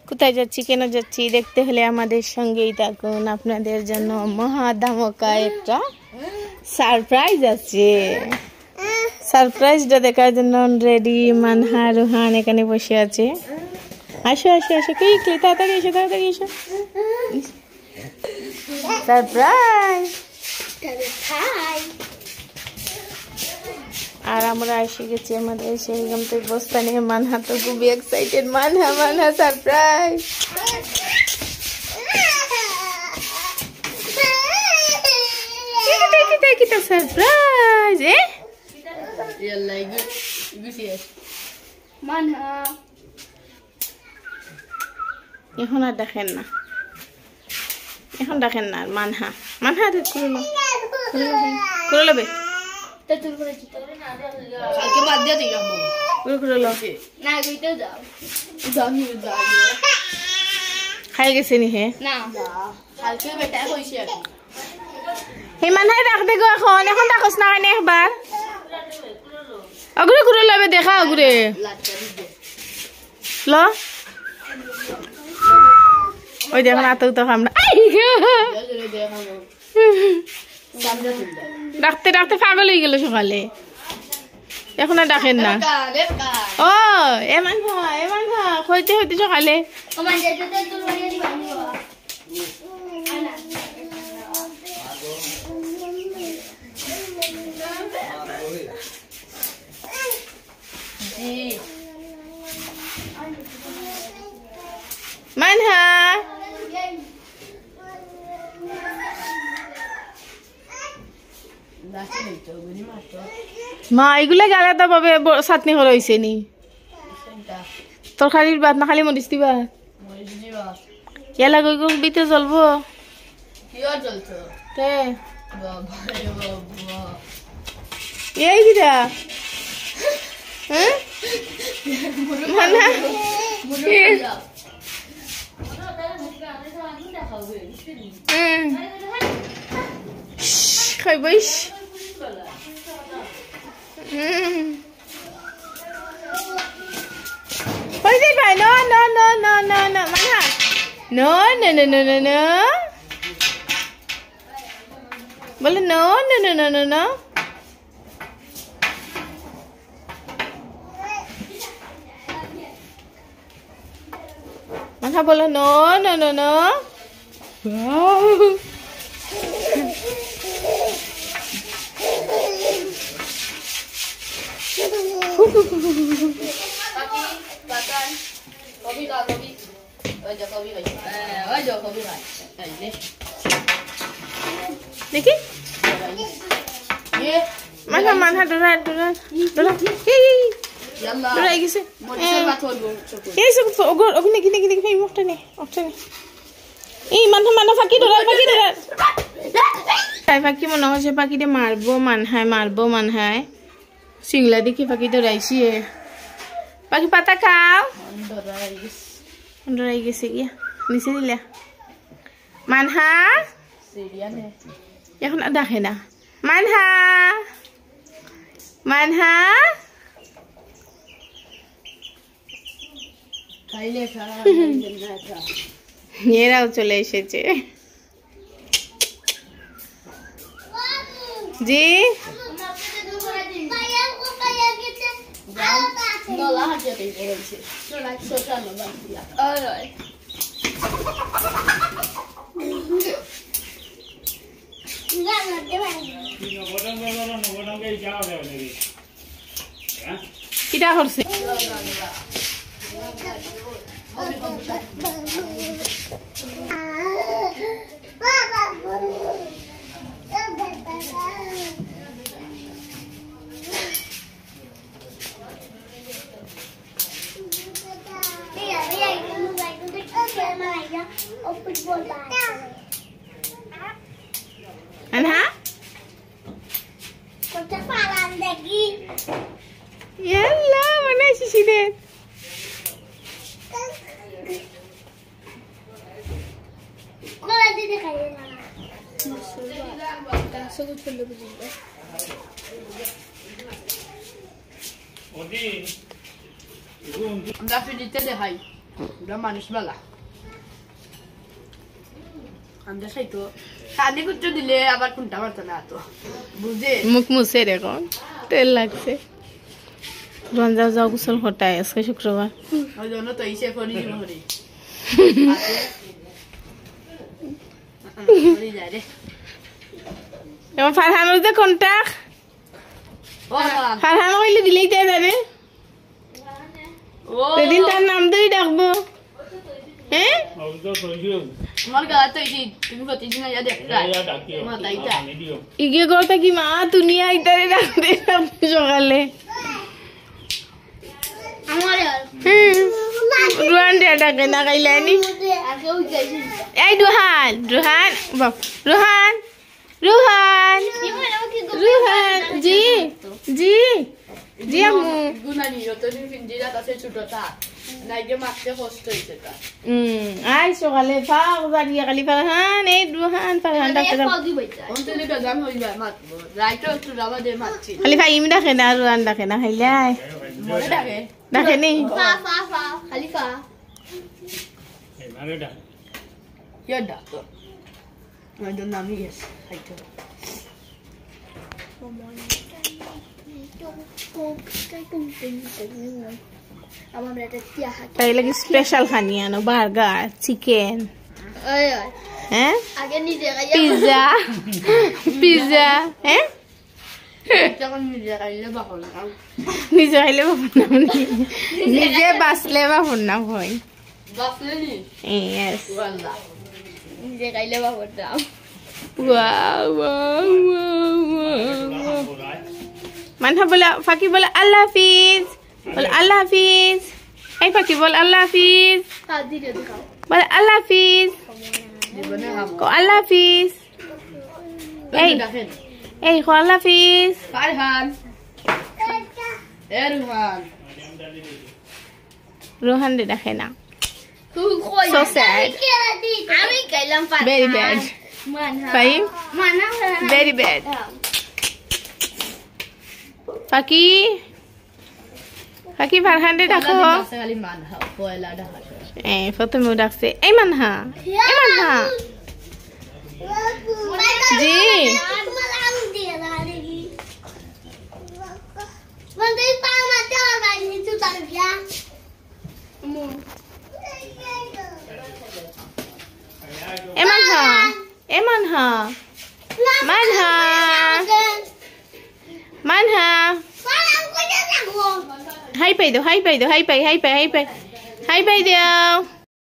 কোথায় যাচ্ছি কেন যাচ্ছি দেখতে হলে আমাদের সঙ্গেই থাকুন। আপনাদের জন্য মহা ধামাকা একটা সারপ্রাইজ আছে। সারপ্রাইজটা দেখার জন্য রেডি মানহা রোহান এখানে বসে আছে। আসো আসো আসো কে তাড়াতাড়ি এসো তাড়াতাড়ি এসো। সারপ্রাইজ। আর আমরা এসে গেছি আমাদের সেই গন্তব্যস্থানে। মানহা তো খুবই excited. Manha Manha surprise. kita surprise Manha এখন আর দেখেন না, এখন দেখেন না। মানহা মানহা করে লবে কালকে বাদ দিয়ে দিলাম করে লো না কইতে যাও খাই গেছে নি হে না কালকে বেটা কইছে হে মানহাই রাখ দে গো। এখন এখন রাখস না কেন একবার অগুরে করে লবে দেখা অগুরে ল ওই দেখুন আত তো আমরা ডাকতে ডাকতে পাগল হয়ে গেল সকালে। এখন আর ডাকেন না। ও এমন হইতে হইতে সকালে মানহা মা এগুলা আলাদা ভাবে চাটনি করা হয়েছে নি? তরকারির ভাত না খালি মরিচ দিবা? এলা গই বিতে জ্বলবো এই কিটা খাইবইস What is it, man? No, no, no, no, no, no, Manha. No, no, no, no, no, no. Bolo no, no, no, no, no, no. Manha bolo no, no, no, no. Wow. देखी माना माना डरा डरा डरा डरा ऐसे ये सब ओगो ओगने किने किने किने मोटा नहीं এই মানহা মানা ফাকি ডরা তাই ফাকি মনে হচ্ছে পাখিতে মারবো মানহায় সিংলা দেখি পাখি ডরাইছি পাখি পাতা খাও ডরাই গেছে গিয়া নিচে দিলা মানহা এখন দেখে না মানহা মানহা এরাও চলে এসেছে জি কিটা করছে Anha? Kota falam lagi. Yalla, mana sih deh? Kau lagi deh kayak mana? Tak sebut perlu begini. আমরা ফ্রিজে দেখাই আমরা মানুষ বালা আমরা খাইতো কানে কুচো দিলে আবার কোনটা মারতো না তো বুঝে মুখ মুছে দেখুন তেল লাগছে রোহান যাও যাও গোসল হটায় আজকে শুক্রবার ওই জন্য তো ইসে করি করি যায় রে এবার ফারহানোর যে কোনটা ফারহান কইলে দিলেই তাই যাবে সেদিন তার নাম ধরেই ডাকবো হ্যাঁ আমার গায়ে তো ইসি তুমি প্রতিদিন আইয়া দেখতা মাতাইতা ইগে কথা কি মা তুমি আইতারে ডাকতে সকালে আমার রোহান রে ডাকে না খাইলানি আগে ওই যাইছি এই রোহান রোহান রোহান রোহান রোহান জি জি জি আম্মু গুনানি যতদিন ফিন্দিরা কাছে ছোটটা নাইকে মারতে কষ্ট হইছে তা আই সকালে ফাও জাগিয়া খালি ফারহান এই রোহান ফারহান ডাকতে অন্তলে গান হইবা মাতবো রাইটো একটু রাবা দে মারছি খালি ফাইম ডাকে না রোহান ডাকে না খাইলাই মরে ডাকে ডাকে নি ফা ফা ফা খালিফা ইয়া ডাকো I don't know yes I do তাই লাগি স্পেশাল খানি আনো বার্গার চিকেন হ্যাঁ পিজ্জা পিজ্জা হ্যাঁ নিজে খাইলে বাপুর নাম নিজে বাঁচলে বাপুর নাম হয় Yes. নিজে খাইলে বাপুর নাম Wow, wow, wow, wow. Manha bola, Faki bola Allah Hafiz. Bola Allah Hafiz. Hey Faki bola Allah Hafiz. Bola Allah Hafiz. Ko Allah Hafiz. Hey. Hey, ko Allah Hafiz. Farhan Erhan Rohan de dakhe na. So sad. আমি খাইলাম Farhan Very bad. Fahim? Very bad. Faki? Faki Farhan de dakho. খালি মানহা পয়লা ঢাকা প্রথমে ডাকছে এই মানহা এই মানহা জি এ মানহা এ Manha Manha Manha high পাই দাও high পাই দাও high পাই high পাই high পাই high পাই দাও